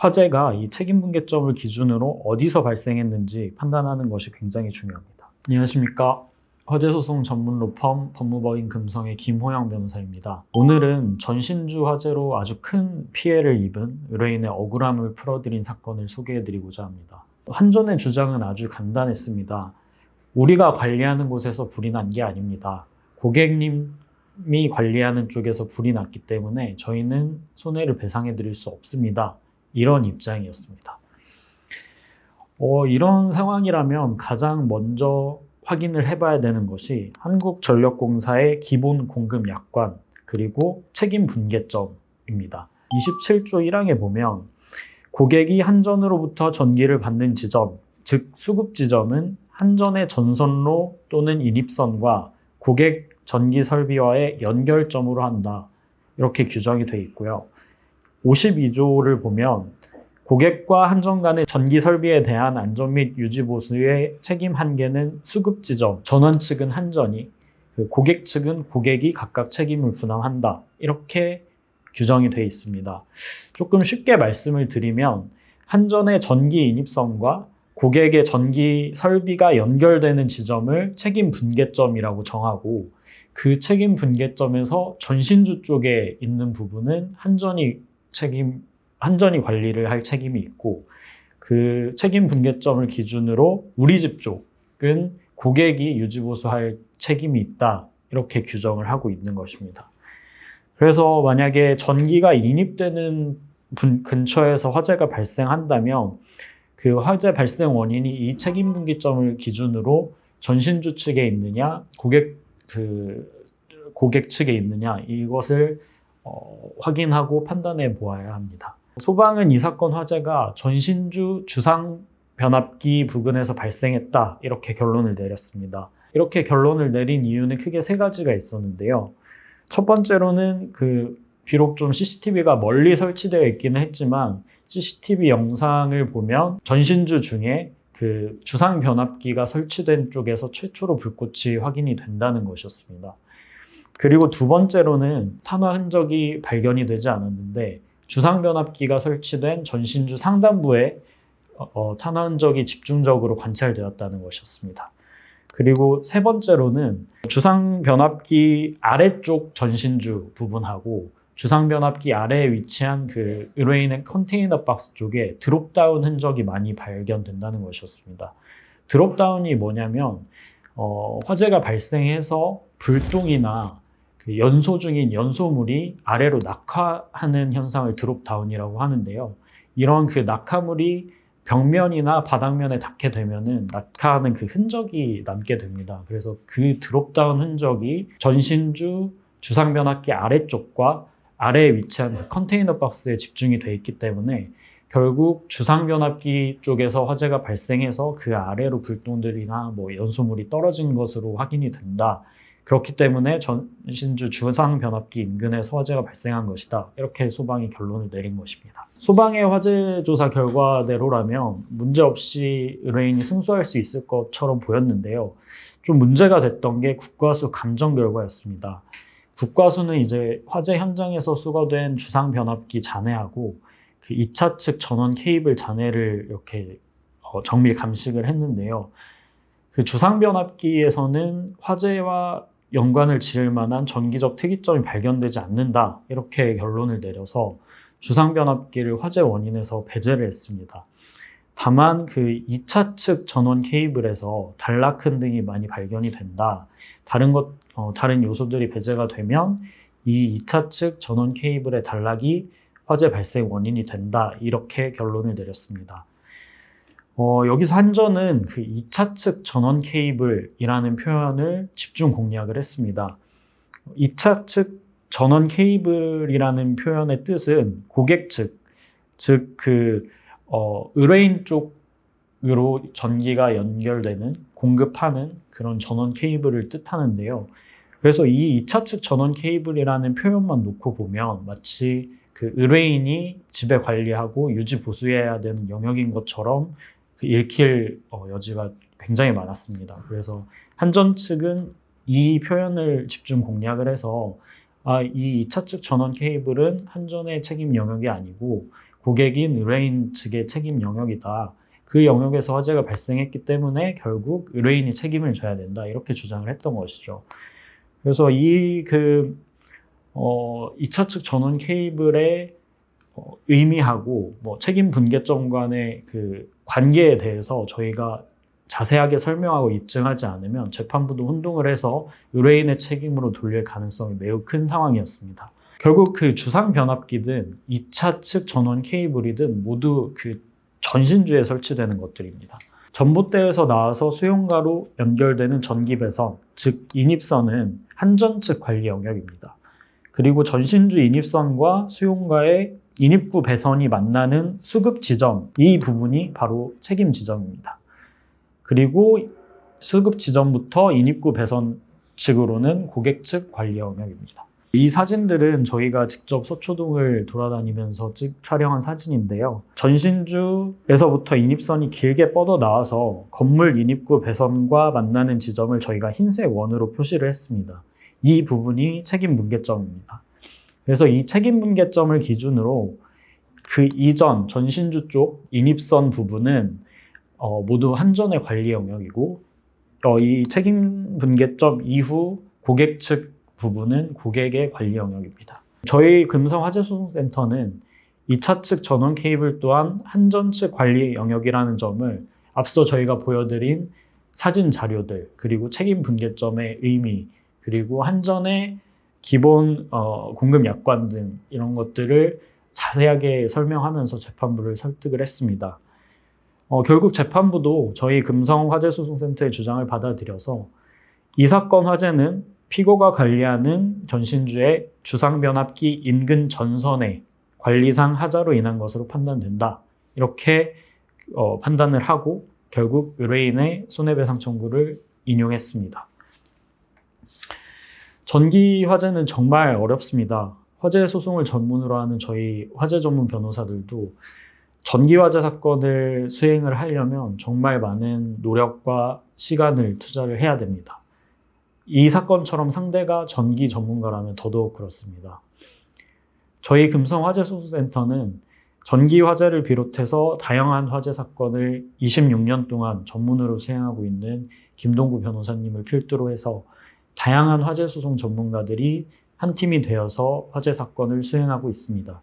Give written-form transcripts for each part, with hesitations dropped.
화재가 이 책임분계점을 기준으로 어디서 발생했는지 판단하는 것이 굉장히 중요합니다. 안녕하십니까. 화재소송 전문 로펌 법무법인 금성의 김호영 변호사입니다. 오늘은 전신주 화재로 아주 큰 피해를 입은 의뢰인의 억울함을 풀어드린 사건을 소개해드리고자 합니다. 한전의 주장은 아주 간단했습니다. 우리가 관리하는 곳에서 불이 난 게 아닙니다. 고객님이 관리하는 쪽에서 불이 났기 때문에 저희는 손해를 배상해드릴 수 없습니다. 이런 입장이었습니다. 이런 상황이라면 가장 먼저 확인을 해봐야 되는 것이 한국전력공사의 기본 공급 약관 그리고 책임 분계점입니다. 27조 1항에 보면 고객이 한전으로부터 전기를 받는 지점, 즉 수급 지점은 한전의 전선로 또는 인입선과 고객 전기 설비와의 연결점으로 한다. 이렇게 규정이 되어 있고요. 52조를 보면 고객과 한전 간의 전기 설비에 대한 안전 및 유지 보수의 책임 한계는 수급 지점, 전원 측은 한전이, 고객 측은 고객이 각각 책임을 부담한다. 이렇게 규정이 되어 있습니다. 조금 쉽게 말씀을 드리면 한전의 전기 인입선과 고객의 전기 설비가 연결되는 지점을 책임 분계점이라고 정하고 그 책임 분계점에서 전신주 쪽에 있는 부분은 한전이 관리를 할 책임이 있고 그 책임 분계점을 기준으로 우리 집 쪽은 고객이 유지보수할 책임이 있다. 이렇게 규정을 하고 있는 것입니다. 그래서 만약에 전기가 인입되는 근처에서 화재가 발생한다면 그 화재 발생 원인이 이 책임 분계점을 기준으로 전신주 측에 있느냐, 고객 측에 있느냐 이것을 확인하고 판단해 보아야 합니다. 소방은 이 사건 화재가 전신주 주상 변압기 부근에서 발생했다 이렇게 결론을 내렸습니다. 이렇게 결론을 내린 이유는 크게 세 가지가 있었는데요. 첫 번째로는 비록 좀 CCTV가 멀리 설치되어 있기는 했지만 CCTV 영상을 보면 전신주 중에 주상 변압기가 설치된 쪽에서 최초로 불꽃이 확인이 된다는 것이었습니다. 그리고 두 번째로는 탄화 흔적이 발견이 되지 않았는데 주상 변압기가 설치된 전신주 상단부에 탄화 흔적이 집중적으로 관찰되었다는 것이었습니다. 그리고 세 번째로는 주상 변압기 아래쪽 전신주 부분하고 주상 변압기 아래에 위치한 의뢰인의 컨테이너 박스 쪽에 드롭다운 흔적이 많이 발견된다는 것이었습니다. 드롭다운이 뭐냐면 화재가 발생해서 불똥이나 연소 중인 연소물이 아래로 낙하하는 현상을 드롭다운이라고 하는데요. 이런 낙하물이 벽면이나 바닥면에 닿게 되면은 낙하하는 흔적이 남게 됩니다. 그래서 드롭다운 흔적이 전신주 주상 변압기 아래쪽과 아래에 위치한 컨테이너 박스에 집중이 되어 있기 때문에 결국 주상 변압기 쪽에서 화재가 발생해서 그 아래로 불똥들이나 연소물이 떨어진 것으로 확인이 된다. 그렇기 때문에 전신주 주상 변압기 인근에서 화재가 발생한 것이다. 이렇게 소방이 결론을 내린 것입니다. 소방의 화재 조사 결과대로라면 문제없이 의뢰인이 승소할 수 있을 것처럼 보였는데요. 좀 문제가 됐던 게 국과수 감정 결과였습니다. 국과수는 이제 화재 현장에서 수거된 주상 변압기 잔해하고 2차 측 전원 케이블 잔해를 이렇게 정밀 감식을 했는데요. 주상 변압기에서는 화재와 연관을 지을 만한 전기적 특이점이 발견되지 않는다. 이렇게 결론을 내려서 주상 변압기를 화재 원인에서 배제를 했습니다. 다만 2차 측 전원 케이블에서 단락흔 등이 많이 발견이 된다. 다른 요소들이 배제가 되면 이 2차 측 전원 케이블의 단락이 화재 발생 원인이 된다. 이렇게 결론을 내렸습니다. 여기서 한전은 2차 측 전원 케이블이라는 표현을 집중 공략을 했습니다. 2차 측 전원 케이블이라는 표현의 뜻은 고객 측, 즉 의뢰인 쪽으로 전기가 연결되는 공급하는 그런 전원 케이블을 뜻하는데요. 그래서 이 2차 측 전원 케이블이라는 표현만 놓고 보면 마치 의뢰인이 집에 관리하고 유지 보수해야 되는 영역인 것처럼 읽힐 여지가 굉장히 많았습니다. 그래서 한전 측은 이 표현을 집중 공략을 해서 이 2차 측 전원 케이블은 한전의 책임 영역이 아니고 고객인 의뢰인 측의 책임 영역이다. 그 영역에서 화재가 발생했기 때문에 결국 의뢰인이 책임을 져야 된다. 이렇게 주장을 했던 것이죠. 그래서 2차 측 전원 케이블의 의미하고 책임 분계점 간의 그 관계에 대해서 저희가 자세하게 설명하고 입증하지 않으면 재판부도 혼동을 해서 의뢰인의 책임으로 돌릴 가능성이 매우 큰 상황이었습니다. 결국 그 주상 변압기든 2차 측 전원 케이블이든 모두 그 전신주에 설치되는 것들입니다. 전봇대에서 나와서 수용가로 연결되는 전기 배선, 즉 인입선은 한전 측 관리 영역입니다. 그리고 전신주 인입선과 수용가의 인입구 배선이 만나는 수급 지점, 이 부분이 바로 책임 지점입니다. 그리고 수급 지점부터 인입구 배선 측으로는 고객 측 관리 영역입니다. 이 사진들은 저희가 직접 서초동을 돌아다니면서 촬영한 사진인데요. 전신주에서부터 인입선이 길게 뻗어 나와서 건물 인입구 배선과 만나는 지점을 저희가 흰색 원으로 표시를 했습니다. 이 부분이 책임 분계점입니다. 그래서 이 책임 분계점을 기준으로 그 이전 전신주 쪽 인입선 부분은 모두 한전의 관리 영역이고 이 책임 분계점 이후 고객 측 부분은 고객의 관리 영역입니다. 저희 금성화재소송센터는 2차 측 전원 케이블 또한 한전 측 관리 영역이라는 점을 앞서 저희가 보여드린 사진 자료들, 그리고 책임 분계점의 의미, 그리고 한전의 기본 공급 약관 등 이런 것들을 자세하게 설명하면서 재판부를 설득을 했습니다. 결국 재판부도 저희 금성화재소송센터의 주장을 받아들여서 이 사건 화재는 피고가 관리하는 전신주의 주상변압기 인근 전선의 관리상 하자로 인한 것으로 판단된다. 이렇게 판단을 하고 결국 의뢰인의 손해배상 청구를 인용했습니다. 전기 화재는 정말 어렵습니다. 화재 소송을 전문으로 하는 저희 화재 전문 변호사들도 전기 화재 사건을 수행을 하려면 정말 많은 노력과 시간을 투자를 해야 됩니다. 이 사건처럼 상대가 전기 전문가라면 더더욱 그렇습니다. 저희 금성화재소송센터는 전기 화재를 비롯해서 다양한 화재 사건을 26년 동안 전문으로 수행하고 있는 김동구 변호사님을 필두로 해서 다양한 화재 소송 전문가들이 한 팀이 되어서 화재 사건을 수행하고 있습니다.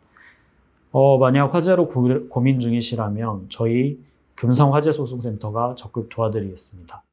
만약 화재로 고민 중이시라면 저희 금성화재소송센터가 적극 도와드리겠습니다.